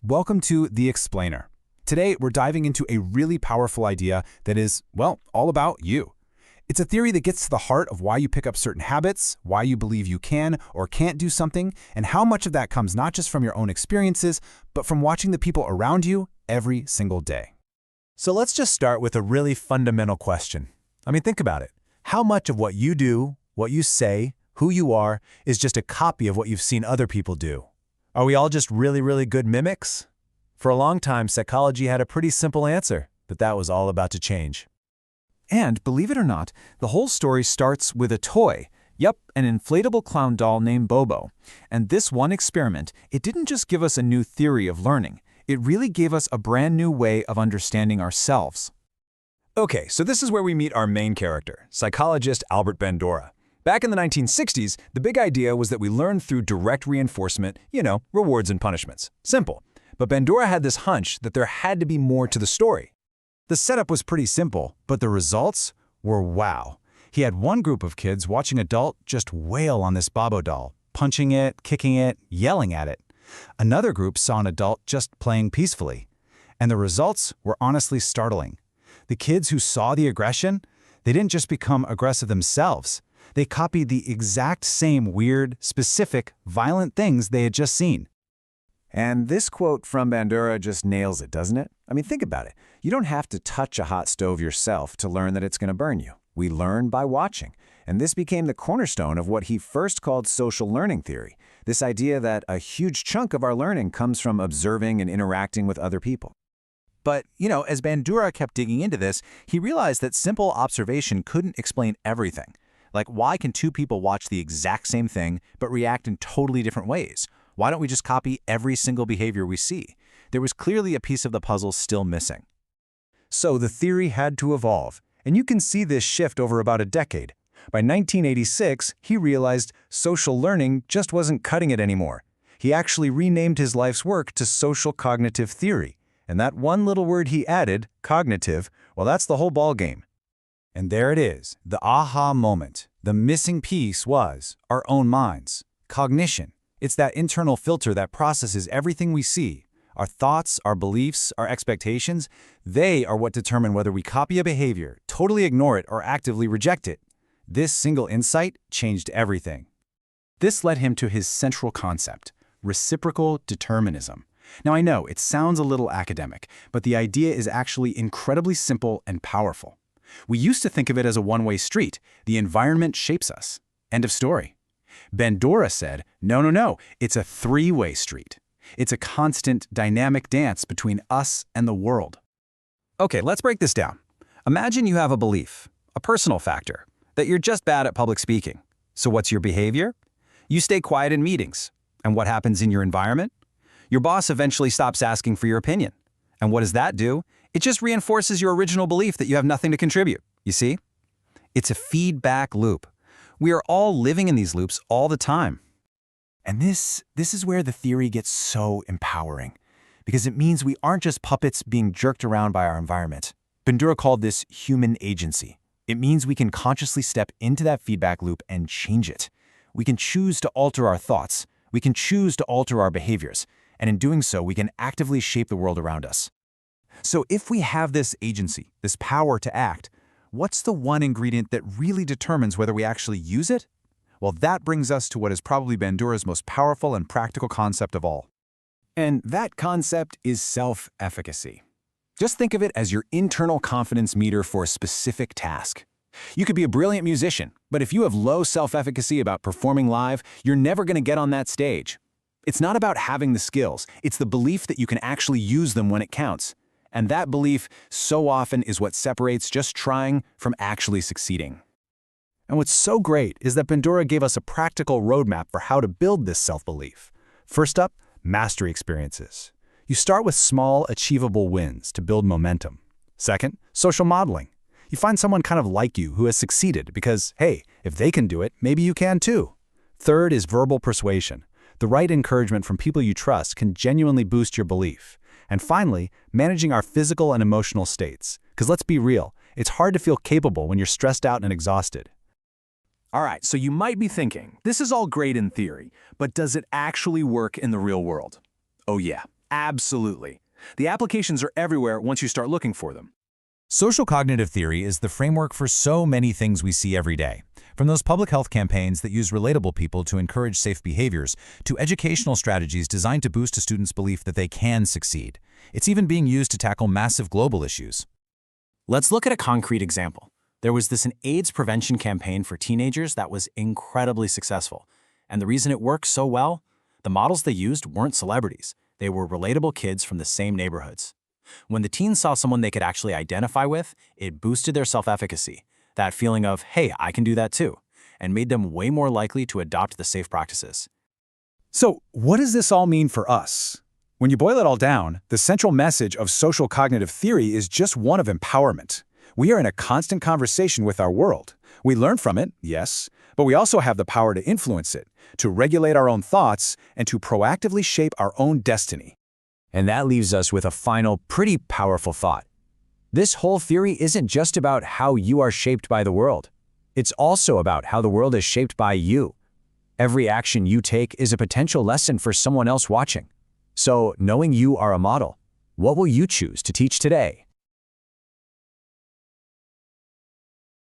Welcome to The Explainer. Today, we're diving into a really powerful idea that is, well, all about you. It's a theory that gets to the heart of why you pick up certain habits, why you believe you can or can't do something, and how much of that comes not just from your own experiences, but from watching the people around you every single day. So let's just start with a really fundamental question. Think about it. How much of what you do, what you say, who you are, is just a copy of what you've seen other people do? Are we all just really good mimics? For a long time, psychology had a pretty simple answer, but that was all about to change. And, believe it or not, the whole story starts with a toy. Yep, an inflatable clown doll named Bobo. And this one experiment, it didn't just give us a new theory of learning. It really gave us a brand new way of understanding ourselves. Okay, so this is where we meet our main character, psychologist Albert Bandura. Back in the 1960s, the big idea was that we learn through direct reinforcement, rewards and punishments. Simple. But Bandura had this hunch that there had to be more to the story. The setup was pretty simple, but the results were wow. He had one group of kids watching an adult just wail on this Bobo doll, punching it, kicking it, yelling at it. Another group saw an adult just playing peacefully. And the results were honestly startling. The kids who saw the aggression, they didn't just become aggressive themselves. They copied the exact same weird, specific, violent things they had just seen. And this quote from Bandura just nails it, doesn't it? Think about it. You don't have to touch a hot stove yourself to learn that it's going to burn you. We learn by watching. And this became the cornerstone of what he first called social learning theory, this idea that a huge chunk of our learning comes from observing and interacting with other people. But, as Bandura kept digging into this, he realized that simple observation couldn't explain everything. Like, why can two people watch the exact same thing but react in totally different ways? Why don't we just copy every single behavior we see? There was clearly a piece of the puzzle still missing. So the theory had to evolve, and you can see this shift over about a decade. By 1986, he realized social learning just wasn't cutting it anymore. He actually renamed his life's work to social cognitive theory. And that one little word he added, cognitive, well, that's the whole ballgame. And there it is, the aha moment. The missing piece was our own minds, cognition. It's that internal filter that processes everything we see. Our thoughts, our beliefs, our expectations, they are what determine whether we copy a behavior, totally ignore it, or actively reject it. This single insight changed everything. This led him to his central concept, reciprocal determinism. Now I know, it sounds a little academic, but the idea is actually incredibly simple and powerful. We used to think of it as a one-way street. The environment shapes us. End of story. Bandura said, no, it's a three-way street. It's a constant, dynamic dance between us and the world. Okay, let's break this down. Imagine you have a belief, a personal factor, that you're just bad at public speaking. So what's your behavior? You stay quiet in meetings. And what happens in your environment? Your boss eventually stops asking for your opinion. And what does that do? It just reinforces your original belief that you have nothing to contribute. You see? It's a feedback loop. We are all living in these loops all the time. And this is where the theory gets so empowering, because it means we aren't just puppets being jerked around by our environment. Bandura called this human agency. It means we can consciously step into that feedback loop and change it. We can choose to alter our thoughts. We can choose to alter our behaviors. And in doing so, we can actively shape the world around us. So if we have this agency, this power to act, what's the one ingredient that really determines whether we actually use it? Well, that brings us to what is probably Bandura's most powerful and practical concept of all. And that concept is self-efficacy. Just think of it as your internal confidence meter for a specific task. You could be a brilliant musician, but if you have low self-efficacy about performing live, you're never going to get on that stage. It's not about having the skills, it's the belief that you can actually use them when it counts. And that belief so often is what separates just trying from actually succeeding. And what's so great is that Bandura gave us a practical roadmap for how to build this self-belief. First up, mastery experiences. You start with small, achievable wins to build momentum. Second, social modeling. You find someone kind of like you who has succeeded because, hey, if they can do it, maybe you can too. Third is verbal persuasion. The right encouragement from people you trust can genuinely boost your belief. And finally, managing our physical and emotional states. Because let's be real, it's hard to feel capable when you're stressed out and exhausted. All right, so you might be thinking, this is all great in theory, but does it actually work in the real world? Oh yeah, Absolutely. The applications are everywhere once you start looking for them. Social cognitive theory is the framework for so many things we see every day. From those public health campaigns that use relatable people to encourage safe behaviors, to educational strategies designed to boost a student's belief that they can succeed. It's even being used to tackle massive global issues. Let's look at a concrete example. There was this AIDS prevention campaign for teenagers that was incredibly successful. And the reason it worked so well? The models they used weren't celebrities. They were relatable kids from the same neighborhoods. When the teens saw someone they could actually identify with, it boosted their self-efficacy, that feeling of, hey, I can do that too, and made them way more likely to adopt the safe practices. So, what does this all mean for us? When you boil it all down, the central message of social cognitive theory is just one of empowerment. We are in a constant conversation with our world. We learn from it, yes, but we also have the power to influence it, to regulate our own thoughts, and to proactively shape our own destiny. And that leaves us with a final, pretty powerful thought. This whole theory isn't just about how you are shaped by the world. It's also about how the world is shaped by you. Every action you take is a potential lesson for someone else watching. So, knowing you are a model, what will you choose to teach today?